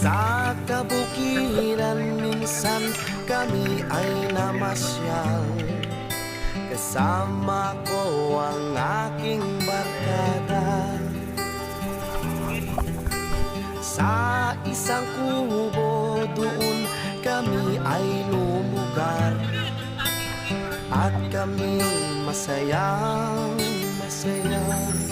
Sa kabukiran minsan kami ay namasyal, kasama ko ang aking barkada. Sa isang kubo doon kami ay lumugar, at kami masayang masaya.